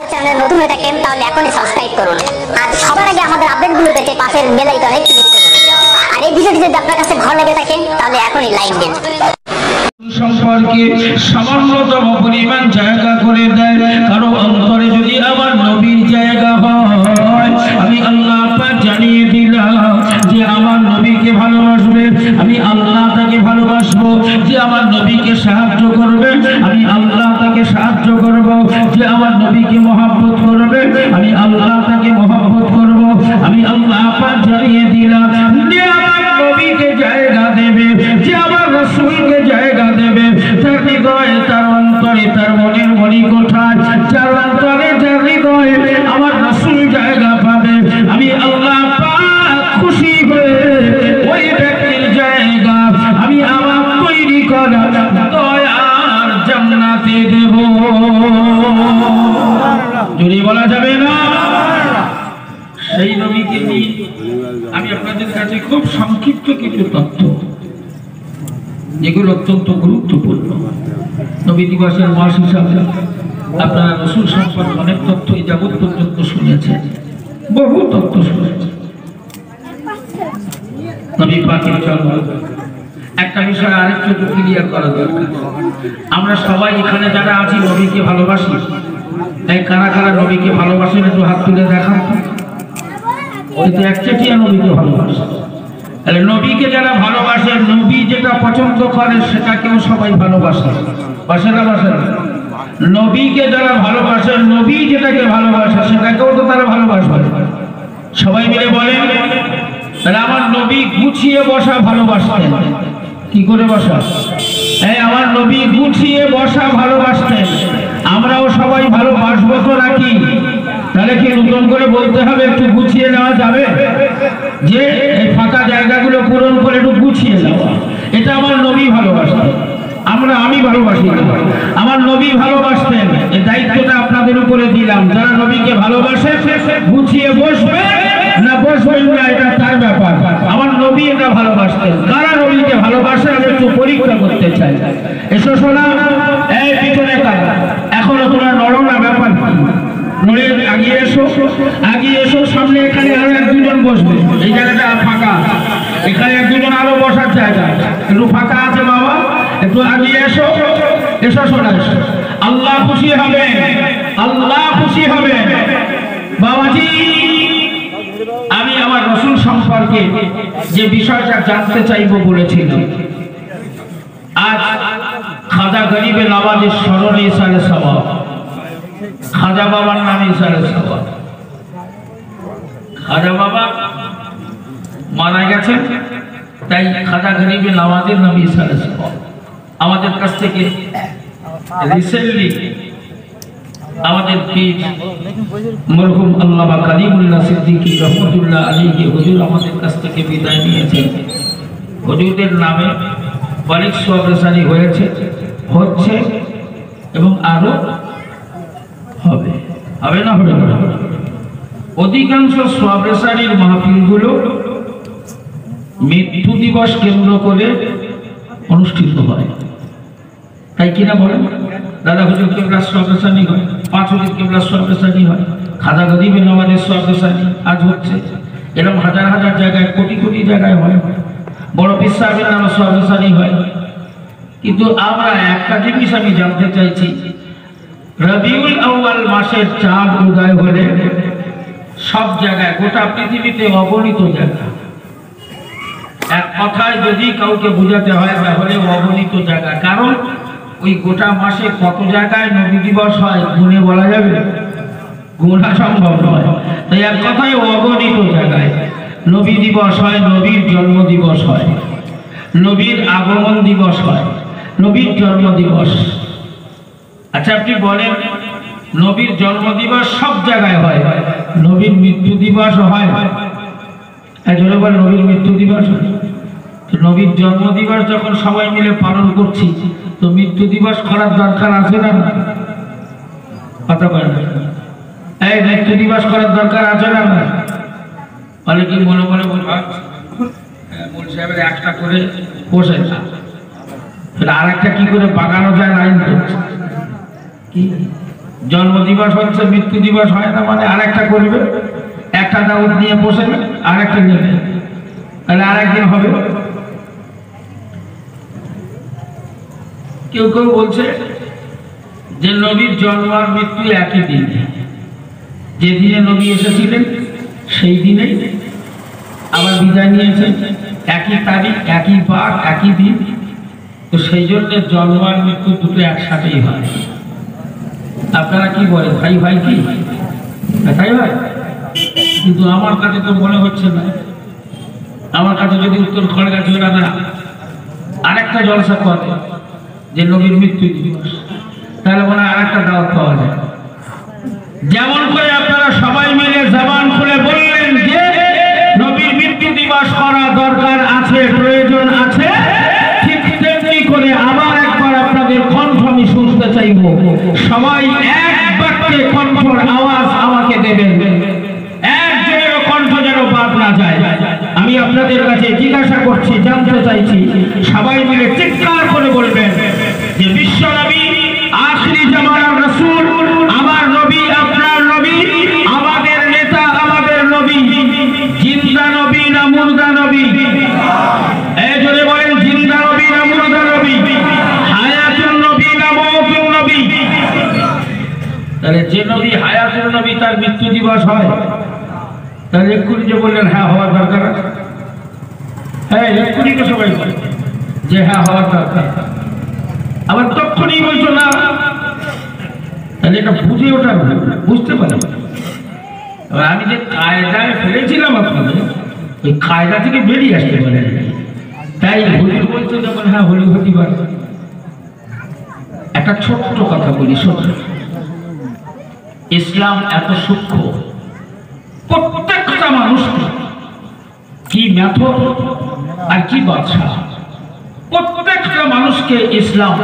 চ্যানেলে নতুন হয়ে থাকেন তাহলে এখনই সাবস্ক্রাইব করুন আর সবার আগে আমাদের আপডেটগুলো পেতে পাশের বেল আইকনে ক্লিক করুন। আর এই ভিডিওটি যদি আপনার কাছে ভালো লেগে থাকে তাহলে এখনই লাইক দিন। সম্পর্কে সামান্যতম পরিমাণ জায়গা করে দেয় কারো অন্তরে যদি আমার নবীর জায়গা হয়, আমি আল্লাহ পাক জানিয়ে দিলাম যে আমার নবীকে ভালোবাসবে, আমি আল্লাহ তাকে ভালোবাসবো। যে আমার নবীকে সাহায্য করবে, আমি আল্লাহ তাকে সাহায্য করব। যে আমার নবীকে মহব্বত করবে, আমি আল্লাহ তাকে মহব্বত করব। আমি আল্লাহ পাক জানিয়ে দিলাম যে আমার নবীকে জায়গা দেবে, যে আমার রাসূলকে জায়গা দেবে, তার হৃদয়ে, তার অন্তরে, তার মনের মণিকোঠায়, যার অন্তরে, যার হৃদয়ে আমার রাসূল জায়গা পাবে, আমি আল্লাহ পাক খুশি হয়ে ওই ব্যক্তির জায়গা আমি আমার তৈরি করা দয়ার জান্নাতে দেব। যদি বলা যাবে না, সেই নবীকে নিয়ে আমি আপনাদের কাছে খুব সংক্ষিপ্ত কিছু তথ্য, যেগুলো অত্যন্ত গুরুত্বপূর্ণ। নবী দিবসের মাস হিসাবে আপনারা রাসূল সম্পর্কে অনেক তথ্য এই যাবৎ পর্যন্ত শুনেছেন, বহু তথ্য শুনেছেন। নবী পাকের জন্ম, একটা বিষয় আরেকটু ক্লিয়ার করা দরকার। আমরা সবাই এখানে যারা আছি নবীকে ভালোবাসি, তাই কারা কারা নবীকে ভালোবাসেন একটু হাত তুলে দেখান। কিন্তু একচেটিয়া নবীকে ভালোবাসে। তাহলে নবীকে যারা ভালোবাসে, নবী যেটা পছন্দ করে সেটাকেও সবাই ভালোবাসে, বাসে না বাসে না? নবীকে যারা ভালোবাসে, নবী যেটাকে ভালোবাসে সেটাকেও তো তারা ভালোবাসবে। সবাই মিলে বলেন, তাহলে আমার নবী গুছিয়ে বসা ভালোবাসতেন। কি করে বসা? আমার নবী গুছিয়ে বসা ভালোবাসতেন। আমরাও সবাই ভালোবাসবো তো নাকি? তাহলে কি নতুন করে বলতে হবে একটু গুছিয়ে নেওয়া যাবে? যে এই ফাঁকা জায়গাগুলো পূরণ করে একটু গুছিয়ে নেওয়া, এটা আমার নবী ভালোবাসতেন। আমি ভালোবাসি না, আমার নবী ভালোবাসতেন। এই দায়িত্বটা আপনাদের উপরে দিলাম। যারা নবীকে ভালোবাসে গুছিয়ে বসবে না বসবেন না এটা তার ব্যাপার। আমার নবী এটা ভালোবাসতেন। কারা নবীকে ভালোবাসে আমি একটু পরীক্ষা করতে চাই। এসো শোনা, এই পিছনে কারা এখনো তোমরা নড়ো না, ব্যাপার কি? নড়ে আগিয়ে এসো, আগিয়ে এসো। সামনে এখানে আরো এক দুজন বসবে, এই জায়গাটা ফাঁকা, এখানে এক দুজন আরো বসার জায়গা একটু ফাঁকা আছে বাবা, একটু আগিয়ে এসো। এসো শোনা, এসো। আল্লাহ খুশি হবে, আল্লাহ খুশি হবে। বাবাজি, আমি আমার রাসূল সম্পর্কে যে বিষয়টা জানতে চাইবো বলেছিলাম, আজ খাজা গরিবে নওয়াজের স্মরণে ইসালে সওয়াব, খাজা বাবার নামে ইসালে সওয়াব। খাজা বাবা মারা গেছেন, তাই খাজা গরিবে নওয়াজের নামে ইসালে সওয়াব। আমাদের কাছ থেকে রিসেন্টলি আমাদের পীর মরহুম আল্লামা কালিমুল্লাহ সিদ্দিকী রহমতুল্লাহ আলাইহি হুজুর আমাদের কাছ থেকে বিদায় নিয়েছেন। হুজুরদের নামে অনেক সওয়াব রেসানি হয়েছে, হচ্ছে এবং আরো হবে। হবে না? হবে না? অধিকাংশ সওয়াব রেসানির মাহফিলগুলো মৃত্যু দিবস কেন্দ্র করে অনুষ্ঠিত হয়, তাই কিনা বলেন? দাদা হুজুর কেবলার সওয়াব রেসানি হয়, 5 হুজুর কেবলার সওয়াব রেসানি হয়, খাজা গরিবে নওয়াজের সওয়াব রেসানি আজ হচ্ছে। এরকম হাজার হাজার জায়গায়, কোটি কোটি জায়গায় হয়। বড় পীর সাহেবের নামে সওয়াব রেসানি হয়। কিন্তু আমরা একটা জিনিস আমি জানতে চাইছি, রবিউল আউয়াল মাসের চাঁদ উদয় হলে সব জায়গায়, গোটা পৃথিবীতে অগণিত জায়গা, এক কথায় যদি কাউকে বোঝাতে হয় তাহলে অগণিত জায়গা। কারণ ওই গোটা মাসে কত জায়গায় নবী দিবস হয় গুণে বলা যাবে, গোনা সম্ভব নয়। তাই এক কথায় অগণিত জায়গায় নবী দিবস হয়, নবীর জন্ম দিবস হয়, নবীর আগমন দিবস হয়, নবীর জন্ম দিবস। আচ্ছা আপনি বলেন, নবীর জন্ম দিবস সব জায়গায় হয়, নবীর মৃত্যু দিবস হয়? জোরে বলে, নবীর মৃত্যু দিবস হয়। নবীর জন্ম দিবস যখন সবাই মিলে পালন করছি, তো মৃত্যু দিবস করার দরকার আছে না? কথা বলেন, এই মৃত্যু দিবস করার দরকার আছে না? বলে কি মনে মনে বলবা মূল সাহেবের একটা করে বসে, আর একটা কি করে বাগানো যায় লাইন করছে, কি জন্মদিবস হচ্ছে, মৃত্যু দিবস হয় না, মানে আরেকটা করবে, একটা দাওয়াত নিয়ে বসে আরেকটা নেবে, তাহলে আরেকদিন হবে। কেউ কেউ বলছে যে নবীর জন্ম আর মৃত্যু একই দিন, যেদিনে নবী এসেছিলেন সেই দিনেই আবার বিদায় নিয়েছেন, একই তারিখ, একই বার, একই দিন। তো সেই জন্য জন্ম আর মৃত্যু দুটো একসাথেই হয়। আপনারা কি বলেন, ভাই ভাই কি তাই হয়? কিন্তু আমার কাছে তো মনে হচ্ছে না। আমার কাছে যদি উত্তর খড়গাছিরা আরেকটা জলসা করে যে নবীর মৃত্যু দিবস, তাহলে মনে হয় আরেকটা দাওয়াত পাওয়া যায়। যেমন করে আপনারা সবাই মিলে জবান খুলে বললেন যে নবীর মৃত্যু দিবস করা দরকার আছে, প্রয়োজন আছে, ঠিক তেমনি করে আবার একবার আপনাদের কণ্ঠ আমি শুনতে চাইব। সবাই এক বাক্যে কণ্ঠর আওয়াজ আমাকে দেবেন, একজনেরও কণ্ঠ যেন বাদ না যায়। আমি আপনাদের কাছে জিজ্ঞাসা করছি, জানতে চাইছি, সবাই মিলে চিৎকার করে বলবেন যে বিশ্ব নবী, আখিরি জামানার রাসূল, আমার নবী, আপনার নবী, আমাদের নেতা, আমাদের নবী, জিন্দা নবী না মুর্দা নবী? এই জোরে বলেন, জিন্দা নবী না মুর্দা নবী? হায়াতুন নবী না মওতুন নবী? তাহলে যে নবী হায়াতুন নবী তার মৃত্যু দিবস হয়, তাহলে এক্ষুনি যে বললেন হ্যাঁ হওয়ার দরকার আছে, হ্যাঁ এক্ষুনি তো সবাই বলে যে হ্যাঁ হওয়ার দরকার, আবার তখনই বলছো না, তাহলে এটা বুঝে ওঠা বুঝতে পারে। আমি যে কায়দায় ফেলেছিলাম আপনাদের, ওই কায়দা থেকে বেরিয়ে আসতে পারে, তাই হোলি বলছো যখন হ্যাঁ হোলি হতে পারে। একটা ছোট্ট কথা বলি, শোনো, ইসলাম এত সূক্ষ্ম, প্রত্যেকটা মানুষকে কি মেথড আর কি বাদশা, প্রত্যেকটা মানুষকে ইসলাম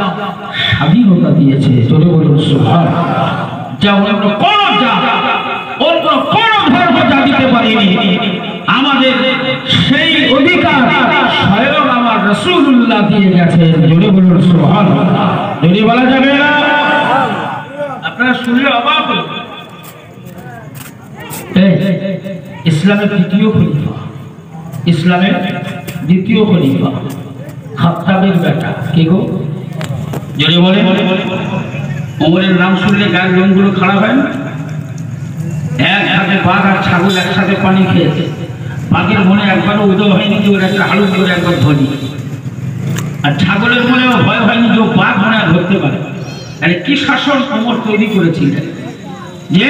স্বাধীনতা দিয়েছে। চলে বলুন সুবহানাল্লাহ। যা অন্য কোন জাতি, অন্য কোন ধর্ম যা দিতে পারেনি, আমাদের সেই অধিকার স্বয়ং আমার রাসূলুল্লাহ দিয়ে গেছেন। জোরে বলুন সুবহানাল্লাহ। জোরে বলা যাবে না? আপনারা শুনলে অবাক হবেন। ইসলামের দ্বিতীয় খলিফা, ইসলামের দ্বিতীয় খলিফা খাত্তাবের বেটা কে গো? জোরে বলে। ওমরের নাম শুনলে গায়ের লোমগুলো খারাপ হয় না? এক হাতে বাঘ আর ছাগল একসাথে পানি খেয়েছে, বাঘের মনে একবারও উদয় হয়নি যে ওর একটা হালুদ করে একবার ধরি, আর ছাগলের মনেও ভয় হয়নি যে বাঘ মনে ধরতে পারে। আরে কি শাসন ওমর তৈরি করেছিলেন, যে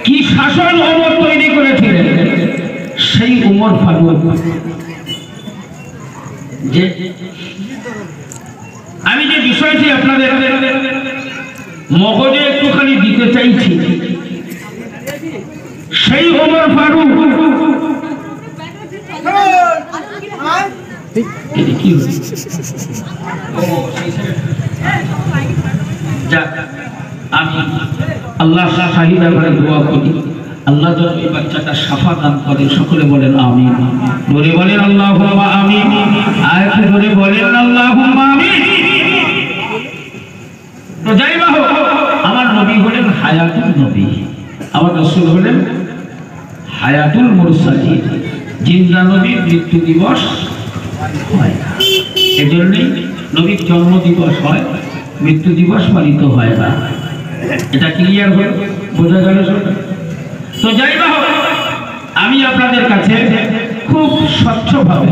কি শাসন ওমর তৈরি করেছিলেন, সেই ওমর ফারুক। যে আমি যে বিষয়টি আপনাদের মগজে একটুখানি দিতে চাইছি, সেই ওমর ফারুক কি যাক, আমি আল্লাহ শাহিদা করে দোয়া করি, আল্লাহ যেন এই বাচ্চাটা সাফা দান করেন। সকলে বলেন আমিন। ধরে বলেন আল্লাহুম্মা আমিন। আর একটু ধরে বলেন আল্লাহুম্মা আমিন। তো যাই বা হোক, আমার নবী হলেন হায়াতুল নবী, আমার রাসূল হলেন হায়াতুল মুরসালিন। জিন্দা নবীর মৃত্যু দিবস হয় না, এজন্যই নবীর জন্ম দিবস হয়, মৃত্যু দিবস পালিত হয় না। এটা ক্লিয়ার হয়ে বোঝা গেল? তো যাই বা হোক, আমি আপনাদের কাছে খুব স্বচ্ছভাবে,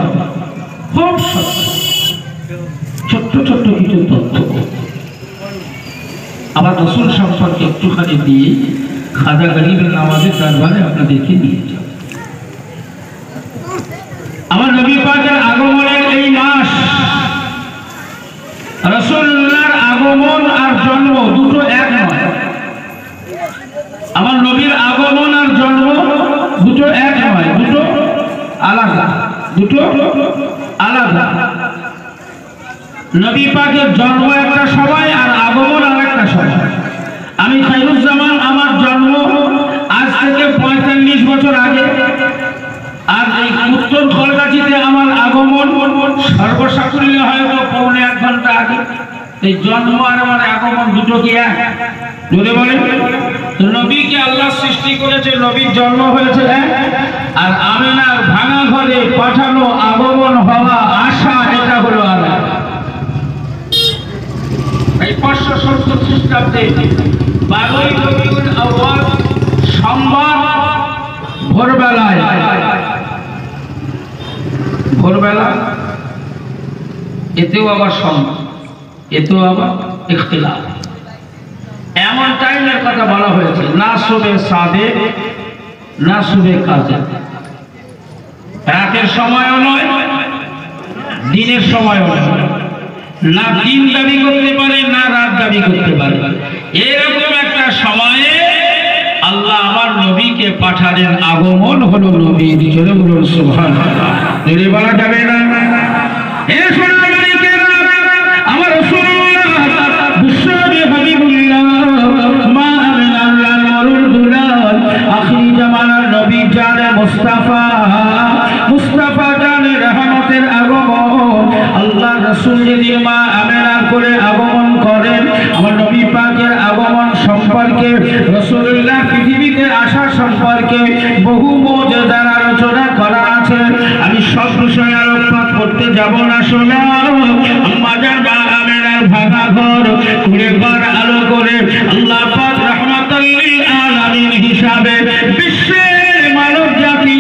খুব ছোট্ট ছোট্ট কিছু তথ্য আমার রাসূল সম্পর্কে একটুখানি দিয়ে খাজা গরিবের নামাজের দরবারে আপনাদেরকে নিয়ে যাব। আমার নবী পাকের আগমনের এই মাস, রাসূলুল্লাহর আগমন আর জন্ম দুটো এক নয়। আমার নবীর আগমন আর জন্ম দুটো এক নয়, দুটো আলাদা, দুটো আলাদা। নবী পাকের জন্ম একটা সময় আর আগমন আর একটা সময়। আমি খায়রুজ্জামান, আমার জন্ম আজ থেকে 45 বছর আগে, আর এই উত্তর খড়গাছিতে আমার আগমন সর্বসাকুল্যে হয়তো 1.25 ঘন্টা আগে। এই জন্ম আর আমার আগমন দুটো কি এক? জোরে বলেন। নবীকে আল্লাহ সৃষ্টি করেছে, নবীর জন্ম হয়েছে, আর আমিনার ভাঙা ঘরে পাঠানো, আগমন হওয়া, আসা, এটা হলো আলাদা। এই 570 খ্রিস্টাব্দে 12ই রবিউল আউয়াল সোমবার ভোরবেলা এতেও আবার সোমবার, এতেও আবার ইখতিলাফ। এমন টাইমের কথা বলা হয়েছে, না সুবে সাদে না সুবে কাজে, রাতের সময়ও নয়, দিনের সময়ও নয়, না দিন দাবি করতে পারে না রাত দাবি করতে পারে। এরকম একটা সময়ে আল্লাহ আমার নবীকে পাঠালেন, আগমন হলো নবীর। জোরে বলুন সুবহানাল্লাহ। জোরে বলা যাবে না? এ সোনামানিকেরা, আমার রাসূলুল্লাহ বিশ্বনবী হাবিবুল্লাহ মা আমিনার মরুল দুলাল আখিরি জামানার নবী জানে মুস্তাফা জানে রহমতের আগমন। আল্লাহ রাসূল যদি মা আমিনার করে আগমন করেন, আমার নবী পাকের আগমন সম্পর্কে, রাসূলুল্লাহ পৃথিবীতে আসা সম্পর্কে বহু মুজিজার আলোচনা করা আছে। আমি সব বিষয়ে আলোকপাত করতে যাব না। শোনো, আম্মাজান মা আমিনার ভাঙা ঘর, কুড়ে ঘর আলো করে আল্লাহ পাক রাহমাতুল লিল আলামিন হিসাবে বিশ্বের মানব জাতি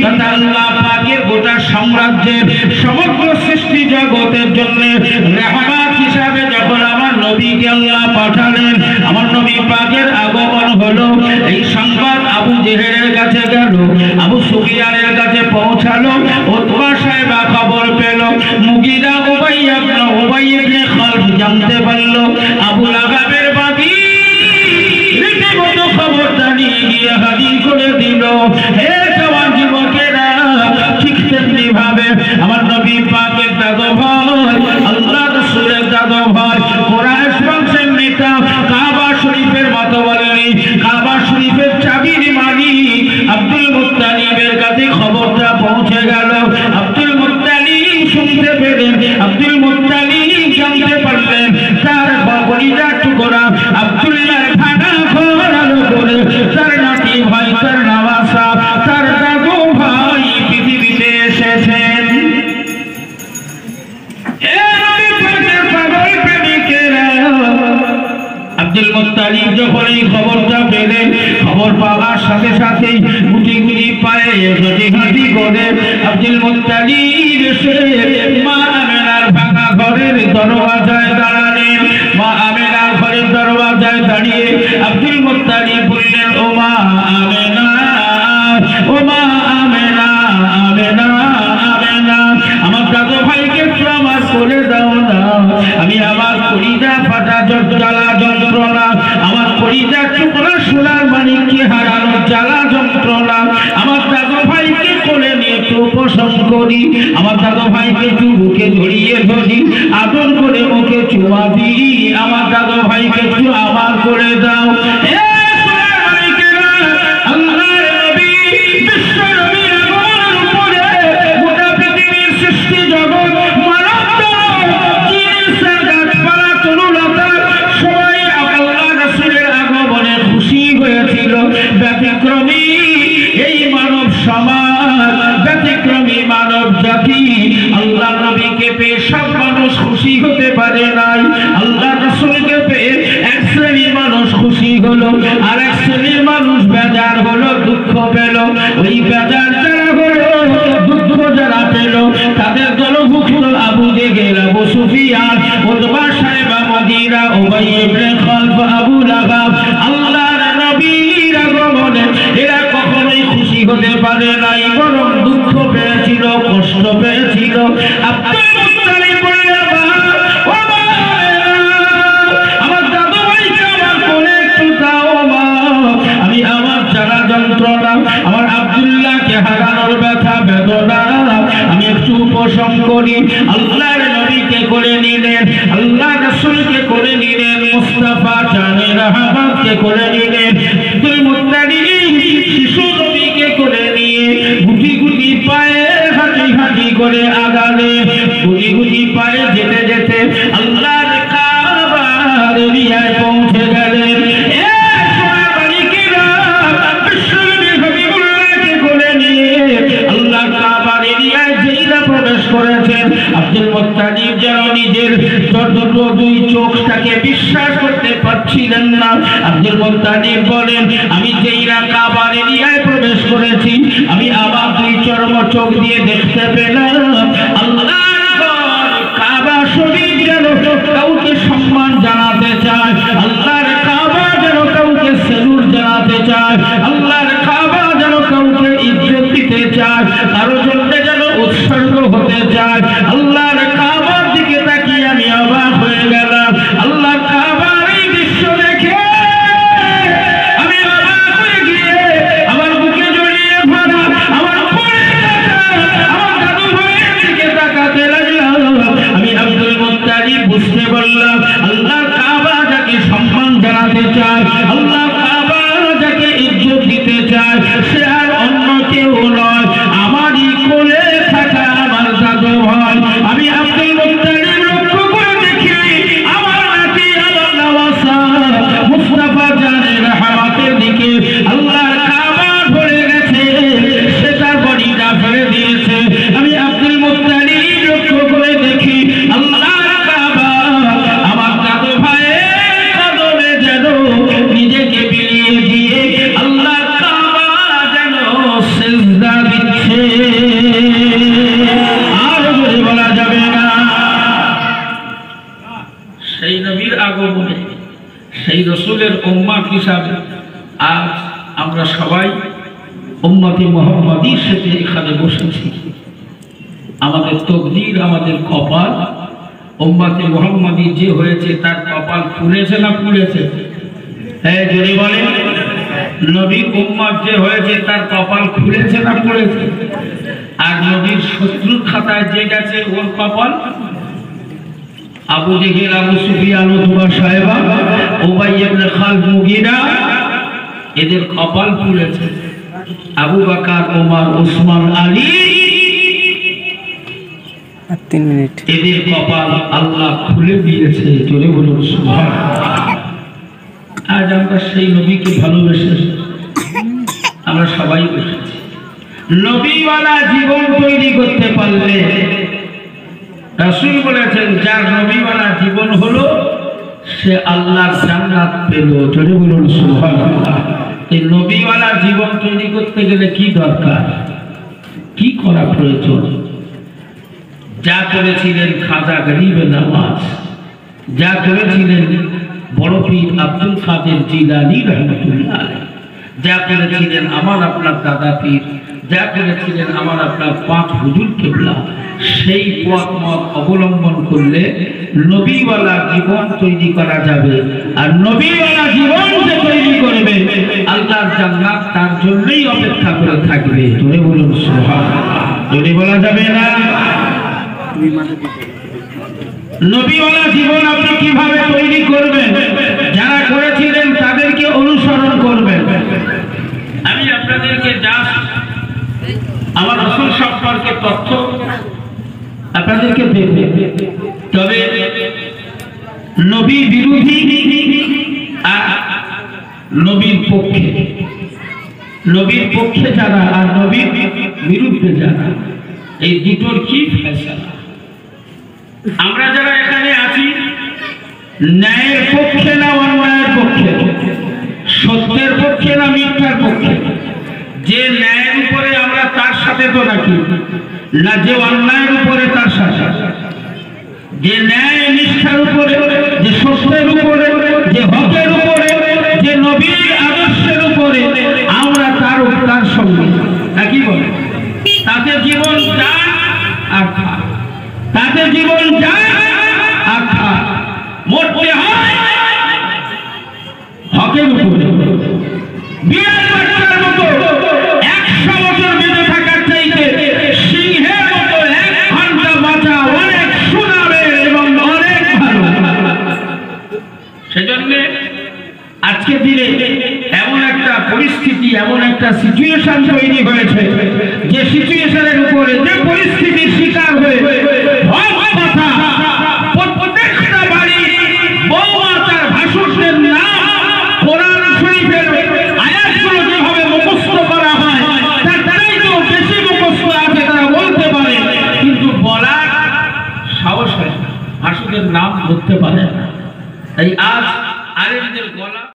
তথা আল্লাহ পাকের গোটা সাম্রাজ্যের সমগ্র সৃষ্টি জগতের জন্য রহমত হিসাবে যখন আমার নবীকে আল্লাহ পাঠালেন, আমার নবী পাকের আগমন হলো। এই সংবাদ আবু জেহেলের কাছে গেল, আবু সুফিয়ানের কাছে পৌঁছালো, উতবা সাহেব খবর পেল, মুগিরা উবাইয়া ইবনে খালদ জানতে পারল, আবু লাহাবের বাদী রীতিমতো খবরটা নিয়ে গিয়ে হাজির করে দিল। হে জওয়ান যুবকেরা, ঠিক তেমনি ভাবে আমার নবী পাকের দাদু ভাই, আল্লাহ রাসূলের দাদু ভাই, কুরাইশ বংশের নেতা, কাবা শরীফের মাতওয়ালি, কাবা শরীফের চাবির মালিক আব্দুল মুত্তালিবের কাছে খবরটা পৌঁছে গেল। আব্দুল মুত্তালিব শুনতে পেলেন, আব্দুল মুত্তালিব জানতে পারলেন, তার কলিজার টুকরা আব্দুল্লাহর ভাঙা ঘর আলো করে তার নাতি ভাই, তার নওয়াসা, তার দাদু ভাই পৃথিবীতে এসেছেন। আব্দুল মুত্তালিব যখন এই খবরটা পেলেন, খবর পাওয়ার সাথে সাথে গুটি গুটি পায়ে হাঁটি করে আব্দুল মুত্তালিব এসে মা আমিনার ভাঙা ঘরের দরওয়াজায় দাঁড়ালেন। মা আমিনার ঘরের দরওয়াজায় দাঁড়িয়ে আব্দুল মুত্তালিব বললেন, ও মা আমিনা, ও মা আমিনা, আমিনা, আমিনা, আমার দাদু ভাইকে একটু আমার কোলে দাও না। আমি আমার কলিজা ফাটা জ্বালা যন্ত্রণা, আমার কলিজার টুকরা সোনার মানিককে হারানোর জ্বালা যন্ত্রণা, আমার দাদু ভাইকে কোলে নিয়ে একটু উপশম করি, আমার দাদু ভাইকে একটু বুকে জড়িয়ে ধরি, আদর করে মুখে চুমা দিই, আমার দাদু ভাইকে একটু আমার করে দাও। ব্যতিক্রমী এই মানব সমাজ, ব্যতিক্রমী মানব জাতি, আল্লাহ নবীকে পেয়ে সব মানুষ খুশি হতে পারে নাই। আল্লাহ রাসূলকে পেয়ে এক শ্রেণীর মানুষ খুশি হলো, আর এক শ্রেণীর মানুষ বেজার হলো, দুঃখ পেল। ওই বেজার যারা হলো, দুঃখ যারা পেল, তাদের দলভুক্ত আবু জেহেল, আবু সুফিয়ান, উতবা সাহেব, মুগিরা, উবাই ইবনে খালদ, আবু লাহাব। আল্লাহর নবীর আগমনে এরা কখনোই খুশি হতে পারে নাই, বরং দুঃখ পেয়েছিল, কষ্ট পেয়েছিল। আব্দুল মুত্তালিব বললেন, আমার দাদু ভাইকে আমার কোলে একটু দাও মা, আমি আমার জ্বালা যন্ত্রণা, আমার আব্দুল্লাহকে হারানোর ব্যথা বেদনা আমি একটু উপশম করি। আল্লাহর নবীকে করে নিলেন, আল্লাহ রাসূলকে করে নিলেন, মুস্তাফা জানে রহমতকে করে নিলেন। আব্দুল মুত্তালিব শিশু নবীকে করে নিয়ে গুটি গুটি পায়ে হাঁটি হাঁটি করে আগালে, গুটি গুটি পায়ে যেতে যেতে আল্লাহর কাবার এরিয়ায় পৌঁছে গেলেন। মুজাহিদ বলেন, আমি যেইরা কাবার এরিয়ায় প্রবেশ করেছি, আমি আমার দুই চর্ম চোখ দিয়ে দেখতে পেলাম আল্লাহর ঘর কাবা শরীফ যেন কাউকে সম্মান জানাতে চায়, আল্লাহর কাবা যেন কাউকে সেলুট জানাতে চায়, আল্লাহর কাবা যেন কাউকে ইজ্জত দিতে চায়, কারো জন্য যেন উৎসর্গ হতে চায়। আল্লাহর কাবার দিকে তাকিয়ে আমি অবাক হয়ে গেলাম। আল্লাহর কাবার এই দৃশ্য দেখে আমি অবাক হয়ে গিয়ে আমার বুকে জড়িয়ে ধরা, আমার আমার দাদু ভাইয়ের দিকে তাকাতে লাগলাম। আমি আব্দুল মুত্তালিব বুঝতে পারলাম আল্লাহর কাবা যাকে সম্মান জানাতে চায়, আল্লাহর কাবা যাকে ইজ্জত দিতে চায়, সে আর অন্য কেউ নয়, আমারই কোলে থাকা আমার দাদু ভাই। আমি আব্দুল মুত্তালিব লক্ষ্য করে দেখি আমার নাতি আমার নওয়াসা মুস্তাফা জানের হামাতের দিকে আল্লাহর কাবা ধরে গেছে, সে তার বডিটা ফেলে দিয়েছে। আমি আব্দুল মুত্তালিব লক্ষ্য করে দেখি আল্লাহর কাবা আমার দাদু ভাইয়ের কদমে যেন নিজেকে বিলিয়ে দিয়ে আল্লাহর কাবা যেন সিজদা দিচ্ছে। আর বলে বলা যাবে না। সেই নবীর আগমনে, সেই রসুলের উম্মত হিসাবে আজ আমরা সবাই উম্মতে মুহাম্মাদীর সাথে এখানে বসেছি। আমাদের তকদীর, আমাদের কপাল উম্মতে মুহাম্মাদী যে হয়েছে তার কপাল খুলেছে না খুলেছে? হ্যাঁ, জোরে বলেন। নবীর উম্মত যে হয়েছে তার কপাল খুলেছে না খুলেছে? আর নবীর শত্রুর খাতায় যে গেছে ওর কপাল, আবু জেহেল, আবু সুফিয়ান, উতবা, সাহেবা, উবাই ইবনে খালদ, মুগীরা, এদের কপাল খুলেছে। আবু বকর, ওমর, ওসমান, আলী, 3 মিনিট, এদের কপাল আল্লাহ খুলে দিয়েছে। জোরে বলুন সুবহানাল্লাহ। আজ আমরা সেই নবীকে ভালোবেসে আমরা সবাই বসেছি। নবীওয়ালা জীবন তৈরি করতে পারলে, রাসূল বলেছেন যার নবীওয়ালা জীবন হলো সে আল্লাহর জান্নাত পেল। জোরে বলুন সুবহানাল্লাহ। এই নবীওয়ালা জীবন তৈরি করতে গেলে কি দরকার, কি করা প্রয়োজন? যা করেছিলেন খাজা গরিব নওয়াজ, যা করেছিলেন বড় পীর আব্দুল কাদের জিলানী রহমাতুল্লাহ আলাইহি, যা করেছিলেন আমার আপনার দাদা পীর, যা করেছিলেন আমার আপনার পাঁচ হুজুর কিবলা, সেই পথ মত অবলম্বন করলে নবীওয়ালা জীবন তৈরি করা যাবে। আর নবীওয়ালা জীবন যে তৈরি করবে আল্লাহর জান্নাত তার জন্যই অপেক্ষা করে থাকবে। জোরে বলুন সুবহানাল্লাহ। জোরে বলা যাবে না। নবীওয়ালা জীবন আপনি কিভাবে তৈরি করবেন? যারা করেছিলেন তাদেরকে অনুসরণ করবেন। আমি আপনাদেরকে জাস্ট আমার রাসূল সম্পর্কে তথ্য আপনাদেরকে দেব, তবে নবী বিরোধী আর নবীর পক্ষে যারা আর নবীর বিরুদ্ধে যারা, এই দুটোর কি ফয়সালা? আমরা যারা এখানে আছি ন্যায়ের পক্ষে না অন্যায়ের পক্ষে, সত্যের পক্ষে না মিথ্যার পক্ষে? যে ন্যায়ের উপরে আমরা তার সাথে তো নাকি না, যে অন্যায়ের উপরে তার সাথে? যে ন্যায় নিষ্ঠার উপরে, যে সত্যের উপরে, যে হকের উপরে, যে নবীর আদর্শের উপরে আমরা তার সঙ্গে নাকি বলে? তাতে জীবন যায় আর খায়, তাতে জীবন যায় আর খায়। মরতে হয় হকের উপরে। বিড়াল বাচ্চার মতো 100 বছর বেঁচে থাকার চাইতে সিংহের মতো 1 ঘন্টা বাঁচা অনেক সুনামের এবং অনেক ভালো। সেজন্য আজকে দিনে এমন একটা পরিস্থিতি, এমন একটা সিচুয়েশন তৈরি হয়েছে, যে সিচুয়েশনের উপরে, যে পরিস্থিতির শিকার হয়ে প্রত্যেকটা বাড়ি বৌমা তার ভাসুরদের নাম কোরআন শরীফের আয়াতগুলো যেভাবে মুখস্থ করা হয় তার চাইতেও বেশি মুখস্থ আছে, তারা বলতে পারে, কিন্তু বলার সাহস হয় না, ভাসুরদের নাম ধরতে পারে না। তাই আজ আলেমদের গলা